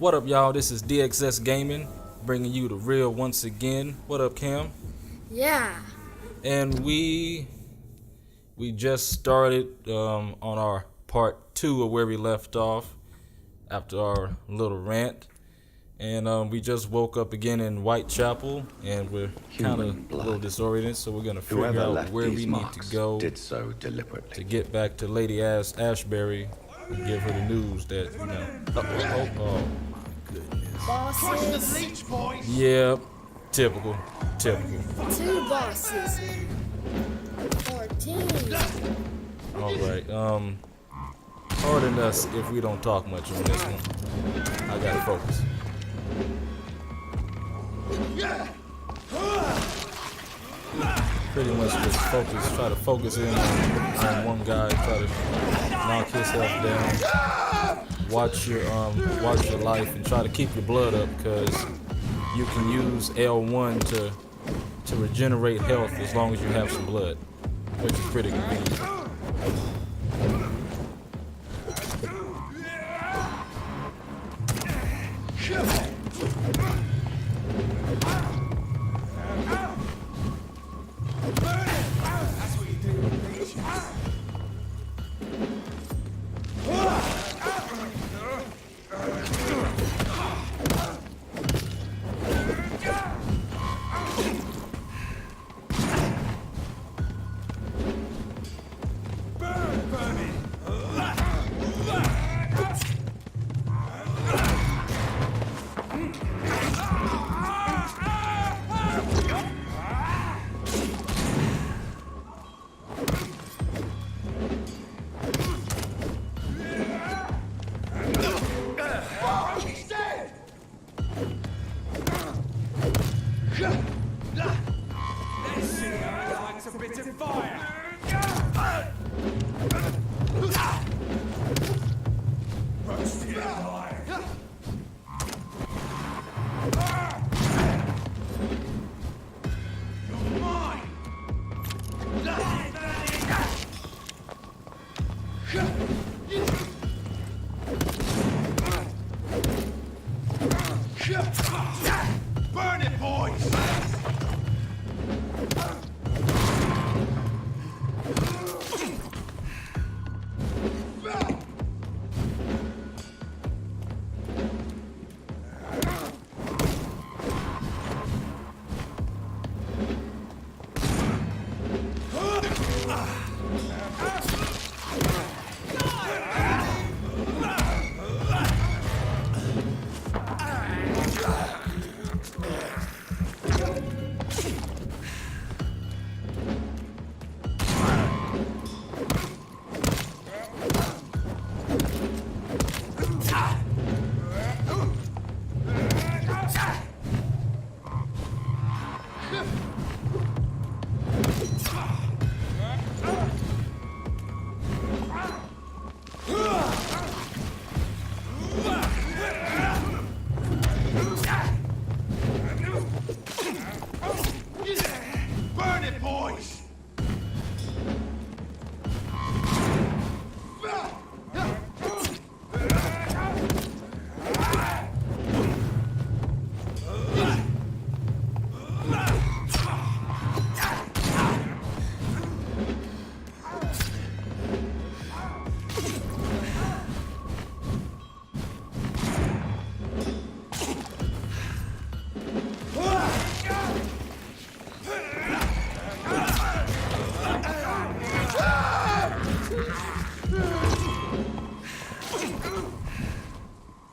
What up, y'all? This is DXS Gaming, bringing you the real once again. What up, Cam? Yeah. And we just started on our part 2 of where we left off after our little rant. And we just woke up again in Whitechapel, and we're kind of a little disoriented, so we're going to figure out where we need to go to get back to Lady Ashbury and give her the news that, you know. Oh my goodness. Bosses. Yeah, typical. 2 bosses. 14. Alright, pardon us if we don't talk much on this one. I gotta focus. Pretty much just try to focus in on one guy, try to knock himself down. Watch your life and try to keep your blood up, because you can use L1 to regenerate health as long as you have some blood, which is pretty convenient. Burn it, boys! Burn it, boys!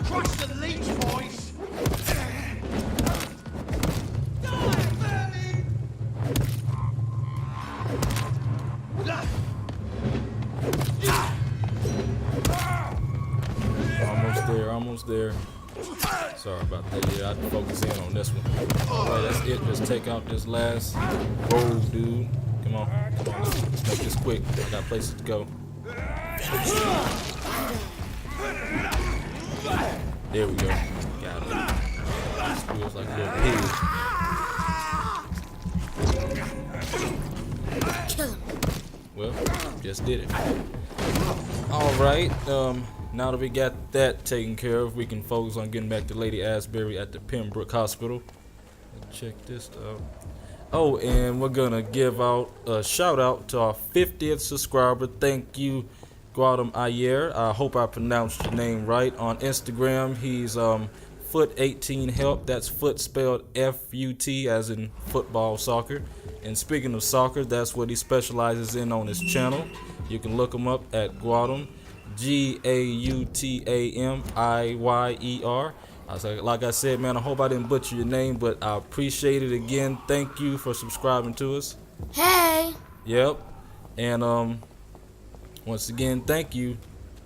Crush the leech, boys! Almost there. Sorry about that. Yeah, I had to focus in on this one. Alright, that's it. Just take out this last rogue dude. Come on. Let's make this quick. I got places to go. There we go. Got it. Feels like a little pig. Well, just did it. Alright, now that we got that taken care of, we can focus on getting back to Lady Ashbury at the Pembroke Hospital. Check this out. Oh, and we're gonna give out a shout out to our 50th subscriber. Thank you, Gato Ayer. I hope I pronounced your name right. On Instagram, he's Foot18Help. That's foot spelled F-U-T as in football, soccer. And speaking of soccer, that's what he specializes in on his channel. You can look him up at Gato, Gautamiyer. Like I said, man, I hope I didn't butcher your name, but I appreciate it again. Thank you for subscribing to us. Hey! Yep. And once again, thank you.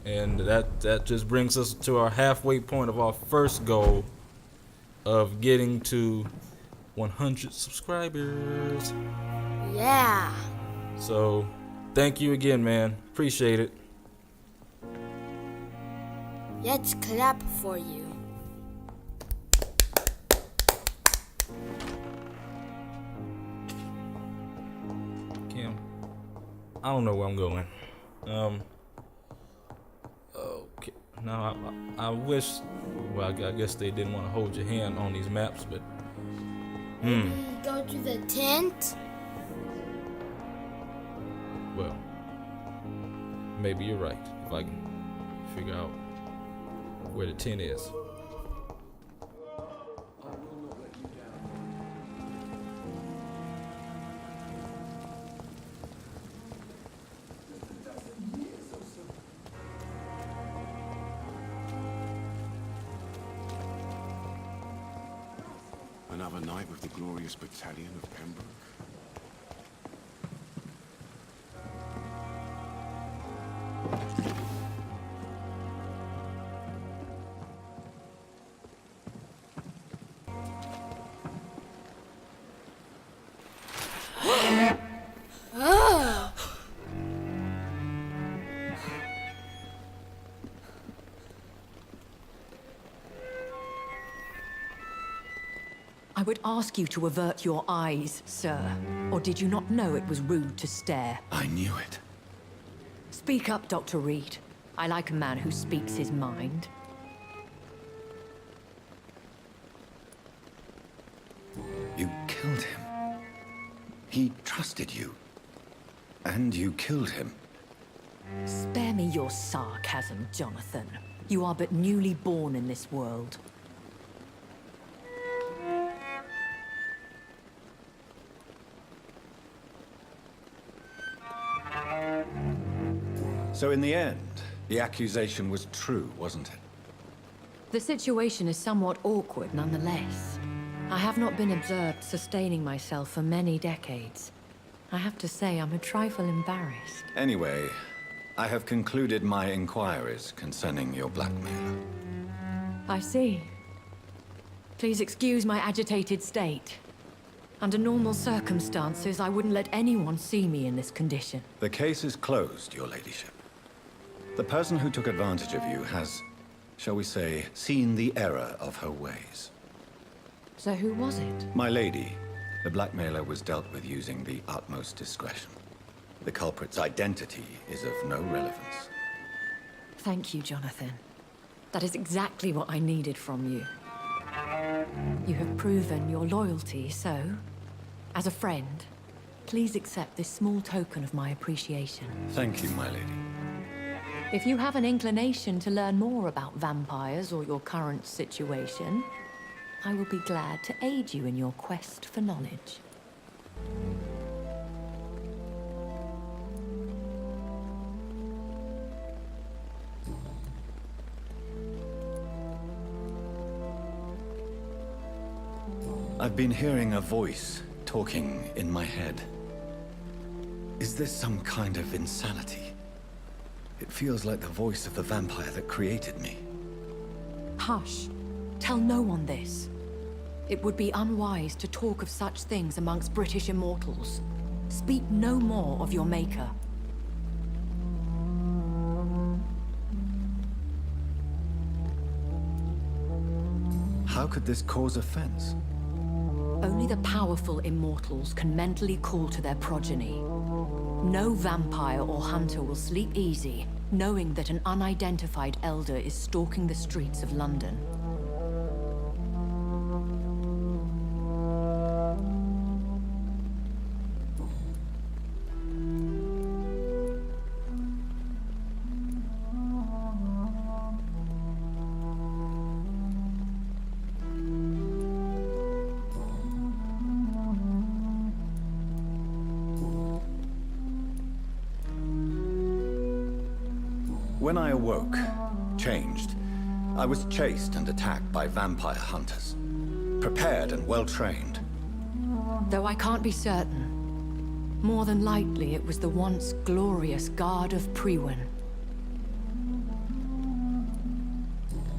And that just brings us to our halfway point of our first goal of getting to 100 subscribers. Yeah. So, thank you again, man. Appreciate it. Let's clap for you. Kim, I don't know where I'm going. Okay. Now I wish. Well, I guess they didn't want to hold your hand on these maps, but. Go to the tent. Well, maybe you're right. If I can figure out where the tent is. Another night with the glorious battalion of Pembroke. I would ask you to avert your eyes, sir. Or did you not know it was rude to stare? I knew it. Speak up, Dr. Reed. I like a man who speaks his mind. You killed him. He trusted you. And you killed him. Spare me your sarcasm, Jonathan. You are but newly born in this world. So in the end, the accusation was true, wasn't it? The situation is somewhat awkward nonetheless. I have not been observed sustaining myself for many decades. I have to say I'm a trifle embarrassed. Anyway, I have concluded my inquiries concerning your blackmailer. I see. Please excuse my agitated state. Under normal circumstances, I wouldn't let anyone see me in this condition. The case is closed, your ladyship. The person who took advantage of you has, shall we say, seen the error of her ways. So who was it? My lady, the blackmailer was dealt with using the utmost discretion. The culprit's identity is of no relevance. Thank you, Jonathan. That is exactly what I needed from you. You have proven your loyalty, so, as a friend, please accept this small token of my appreciation. Thank you, my lady. If you have an inclination to learn more about vampires or your current situation, I will be glad to aid you in your quest for knowledge. I've been hearing a voice talking in my head. Is this some kind of insanity? It feels like the voice of the vampire that created me. Hush. Tell no one this. It would be unwise to talk of such things amongst British immortals. Speak no more of your maker. How could this cause offense? Only the powerful immortals can mentally call to their progeny. No vampire or hunter will sleep easy knowing that an unidentified elder is stalking the streets of London. When I awoke, changed, I was chased and attacked by vampire hunters. Prepared and well-trained. Though I can't be certain, more than likely it was the once glorious Guard of Priwen.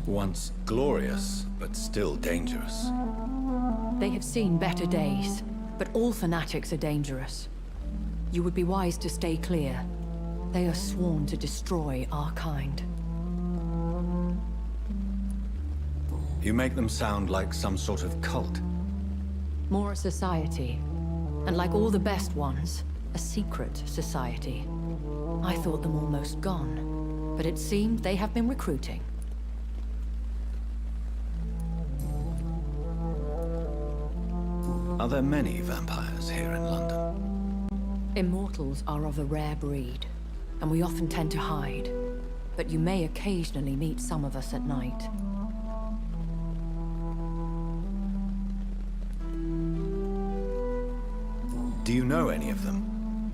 Once glorious, but still dangerous. They have seen better days, but all fanatics are dangerous. You would be wise to stay clear. They are sworn to destroy our kind. You make them sound like some sort of cult. More a society. And like all the best ones, a secret society. I thought them almost gone, but it seemed they have been recruiting. Are there many vampires here in London? Immortals are of a rare breed, and we often tend to hide. But you may occasionally meet some of us at night. Do you know any of them?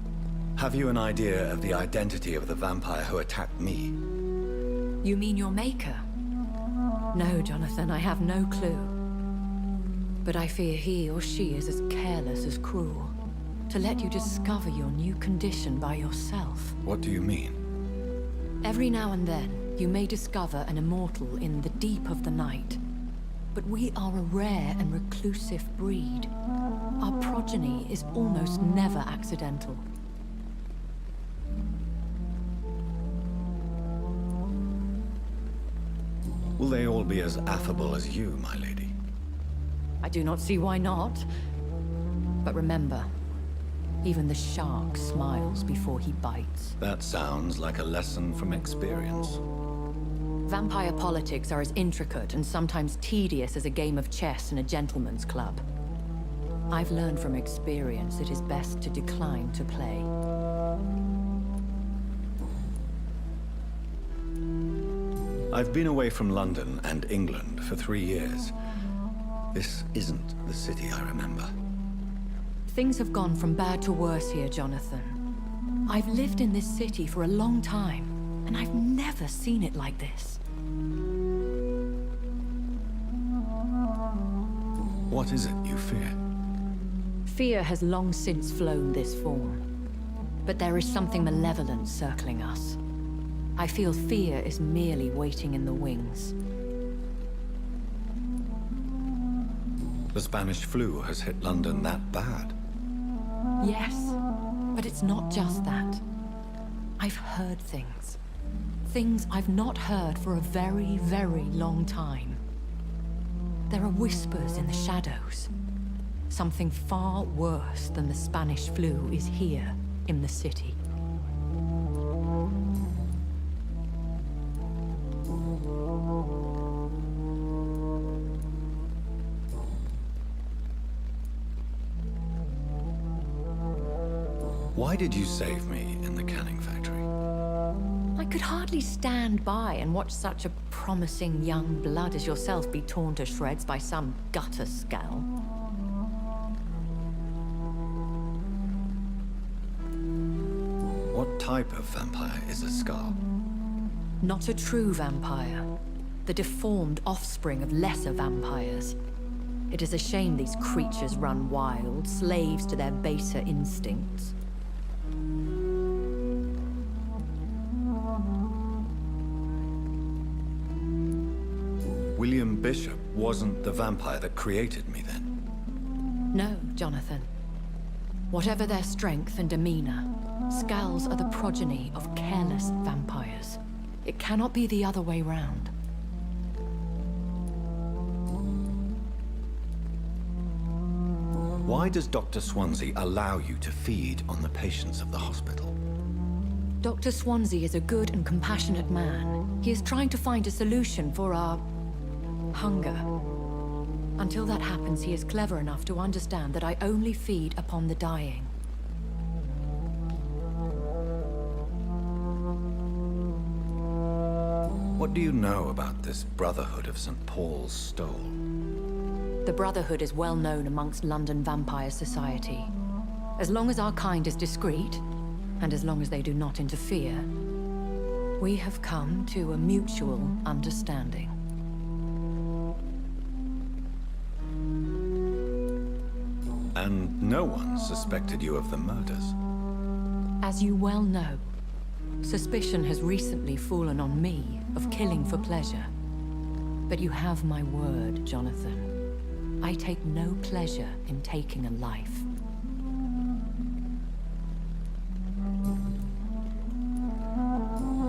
Have you an idea of the identity of the vampire who attacked me? You mean your maker? No, Jonathan, I have no clue. But I fear he or she is as careless as cruel. To let you discover your new condition by yourself. What do you mean? Every now and then, you may discover an immortal in the deep of the night. But we are a rare and reclusive breed. Our progeny is almost never accidental. Will they all be as affable as you, my lady? I do not see why not. But remember, even the shark smiles before he bites. That sounds like a lesson from experience. Vampire politics are as intricate and sometimes tedious as a game of chess in a gentleman's club. I've learned from experience it is best to decline to play. I've been away from London and England for 3 years. This isn't the city I remember. Things have gone from bad to worse here, Jonathan. I've lived in this city for a long time, and I've never seen it like this. What is it you fear? Fear has long since flown this form. But there is something malevolent circling us. I feel fear is merely waiting in the wings. The Spanish flu has hit London that bad. Yes, but it's not just that. I've heard things. Things I've not heard for a very, very long time. There are whispers in the shadows. Something far worse than the Spanish flu is here in the city. Why did you save me in the canning factory? I could hardly stand by and watch such a promising young blood as yourself be torn to shreds by some gutter scowl. What type of vampire is a Skull? Not a true vampire. The deformed offspring of lesser vampires. It is a shame these creatures run wild, slaves to their baser instincts. William Bishop wasn't the vampire that created me then. No, Jonathan. Whatever their strength and demeanor, Skulls are the progeny of careless vampires. It cannot be the other way round. Why does Dr. Swansea allow you to feed on the patients of the hospital? Dr. Swansea is a good and compassionate man. He is trying to find a solution for our hunger. Until that happens, he is clever enough to understand that I only feed upon the dying. What do you know about this Brotherhood of St. Paul's Stole? The Brotherhood is well known amongst London vampire society. As long as our kind is discreet, and as long as they do not interfere, we have come to a mutual understanding. And no one suspected you of the murders. As you well know, suspicion has recently fallen on me of killing for pleasure. But you have my word, Jonathan. I take no pleasure in taking a life.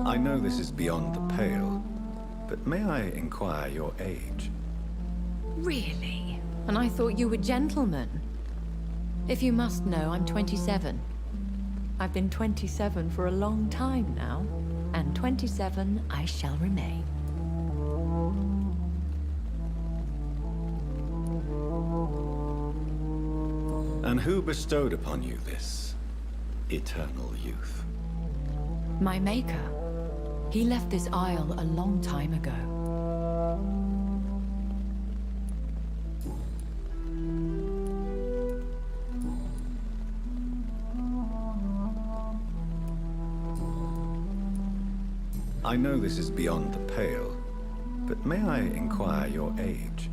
I know this is beyond the pale, but may I inquire your age? Really? And I thought you were gentlemen. If you must know, I'm 27. I've been 27 for a long time now, and 27 I shall remain. And who bestowed upon you this eternal youth? My maker. He left this isle a long time ago. I know this is beyond the pale, but may I inquire your age?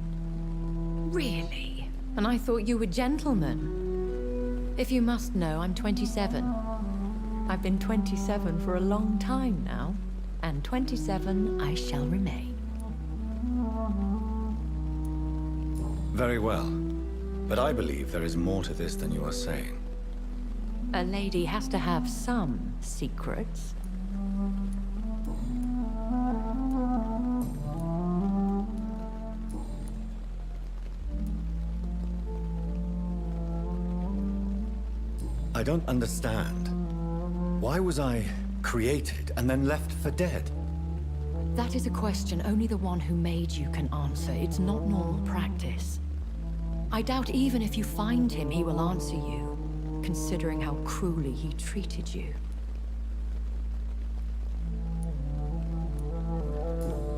Really? And I thought you were gentlemen. If you must know, I'm 27. I've been 27 for a long time now, and 27 I shall remain. Very well, but I believe there is more to this than you are saying. A lady has to have some secrets. I don't understand. Why was I created and then left for dead? That is a question only the one who made you can answer. It's not normal practice. I doubt even if you find him, he will answer you, considering how cruelly he treated you.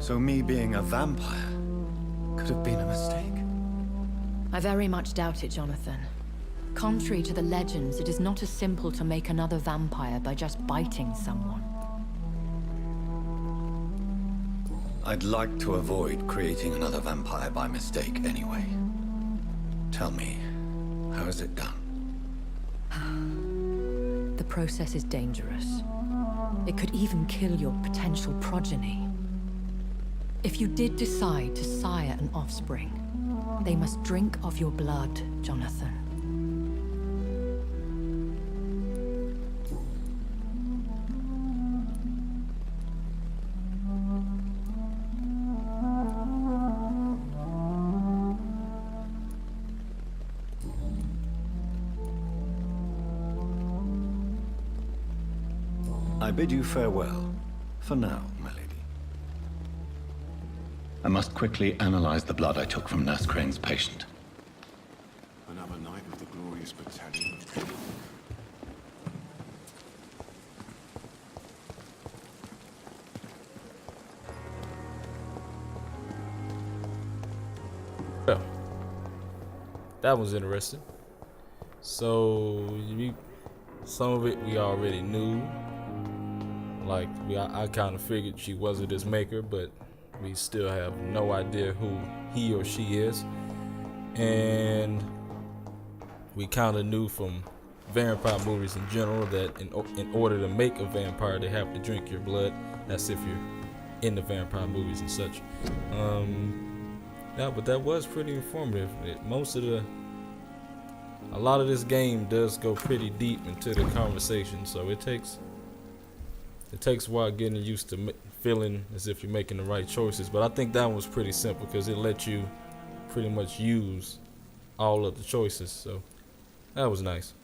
So me being a vampire could have been a mistake. I very much doubt it, Jonathan. Contrary to the legends, it is not as simple to make another vampire by just biting someone. I'd like to avoid creating another vampire by mistake anyway. Tell me, how is it done? The process is dangerous. It could even kill your potential progeny. If you did decide to sire an offspring, they must drink of your blood, Jonathan. I bid you farewell, for now, my lady. I must quickly analyze the blood I took from Nurse Crane's patient. Another night of the glorious battalion of Pember. Well, that was interesting. So, some of it we already knew. Like, I kind of figured she wasn't his maker, but we still have no idea who he or she is. And we kind of knew from vampire movies in general that in order to make a vampire, they have to drink your blood. That's if you're in the vampire movies and such. Yeah, but that was pretty informative. A lot of this game does go pretty deep into the conversation, so it takes a while getting used to feeling as if you're making the right choices. But I think that one was pretty simple because it let you pretty much use all of the choices, so that was nice.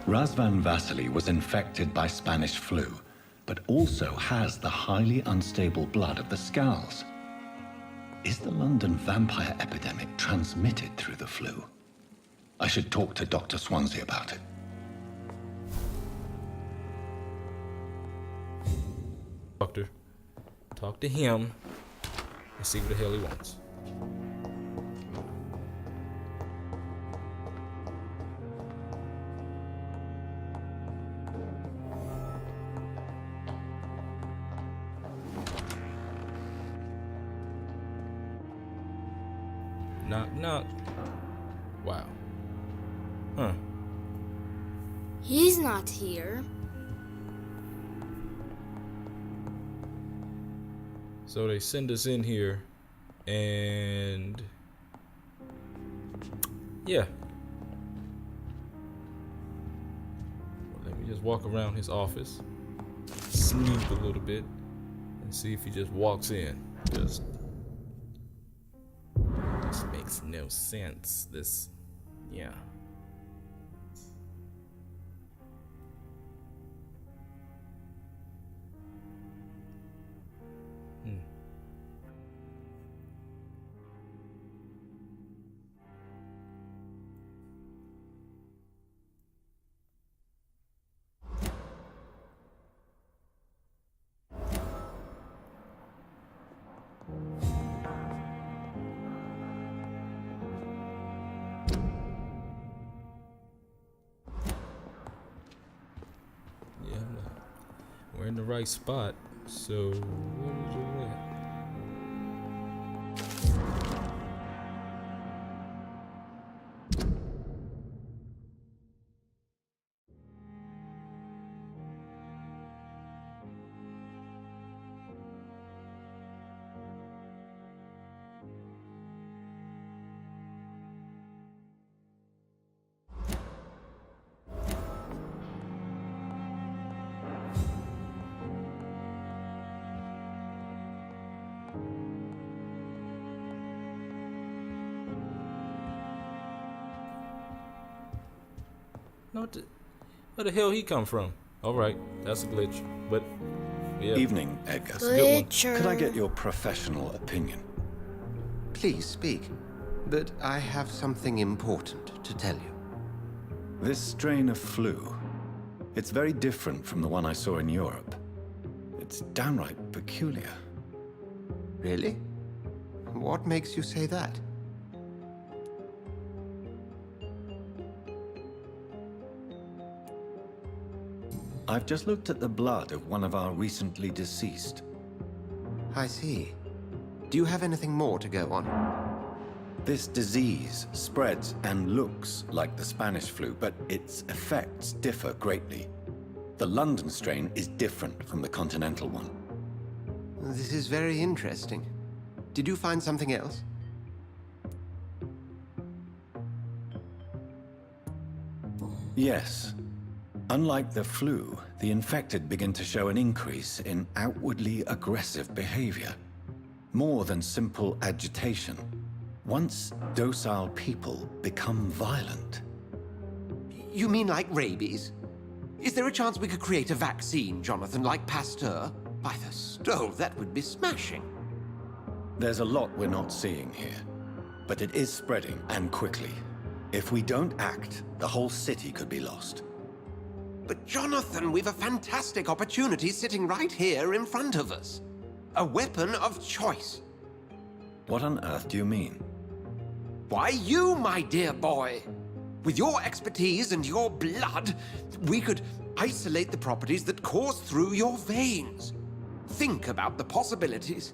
Razvan Vasily was infected by Spanish flu, but also has the highly unstable blood of the Scowls. Is the London vampire epidemic transmitted through the flu? I should talk to Dr. Swansea about it. Doctor, talk to him and see what the hell he wants. Knock, knock. Wow. Huh. He's not here. So they send us in here, and yeah. Let me just walk around his office, snoop a little bit, and see if he just walks in. Just this makes no sense. This, yeah. We're in the right spot, so what is it at? No, where the hell he come from? All right, that's a glitch, but yeah. Evening, Edgar. Glitcher. Could I get your professional opinion? Please speak, but I have something important to tell you. This strain of flu, it's very different from the one I saw in Europe. It's downright peculiar. Really? What makes you say that? I've just looked at the blood of one of our recently deceased. I see. Do you have anything more to go on? This disease spreads and looks like the Spanish flu, but its effects differ greatly. The London strain is different from the continental one. This is very interesting. Did you find something else? Yes. Unlike the flu, the infected begin to show an increase in outwardly aggressive behavior. More than simple agitation. Once docile people become violent. You mean like rabies? Is there a chance we could create a vaccine, Jonathan, like Pasteur? By the stove, that would be smashing. There's a lot we're not seeing here, but it is spreading, and quickly. If we don't act, the whole city could be lost. But Jonathan, we've a fantastic opportunity sitting right here in front of us. A weapon of choice. What on earth do you mean? Why, you, my dear boy. With your expertise and your blood, we could isolate the properties that course through your veins. Think about the possibilities.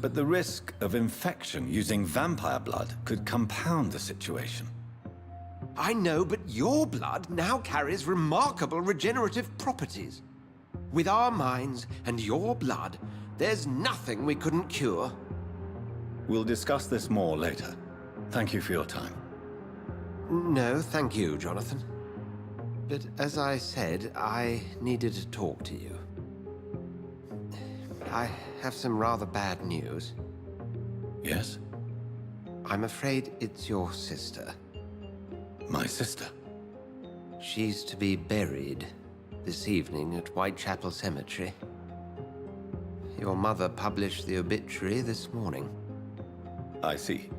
But the risk of infection using vampire blood could compound the situation. I know, but your blood now carries remarkable regenerative properties. With our minds and your blood, there's nothing we couldn't cure. We'll discuss this more later. Thank you for your time. No, thank you, Jonathan. But as I said, I needed to talk to you. I have some rather bad news. Yes? I'm afraid it's your sister. My sister? She's to be buried this evening at Whitechapel Cemetery. Your mother published the obituary this morning. I see.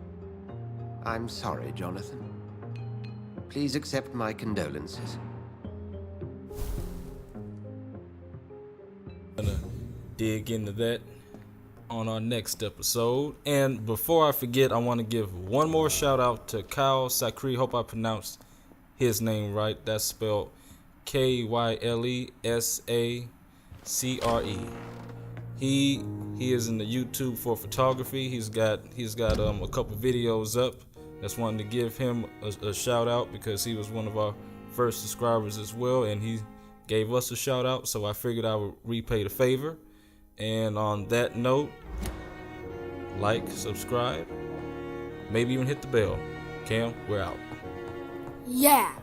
I'm sorry, Jonathan. Please accept my condolences. Gonna dig into that on our next episode. And before I forget, I want to give one more shout out to Kyle Sakri. Hope I pronounced his name right. That's spelled KyleSacre. He is in the YouTube for photography. He's got a couple videos up. Just wanted to give him a shout out because he was one of our first subscribers as well, and he gave us a shout out, so I figured I would repay the favor. And on that note, like, subscribe, maybe even hit the bell. Cam, we're out. Yeah.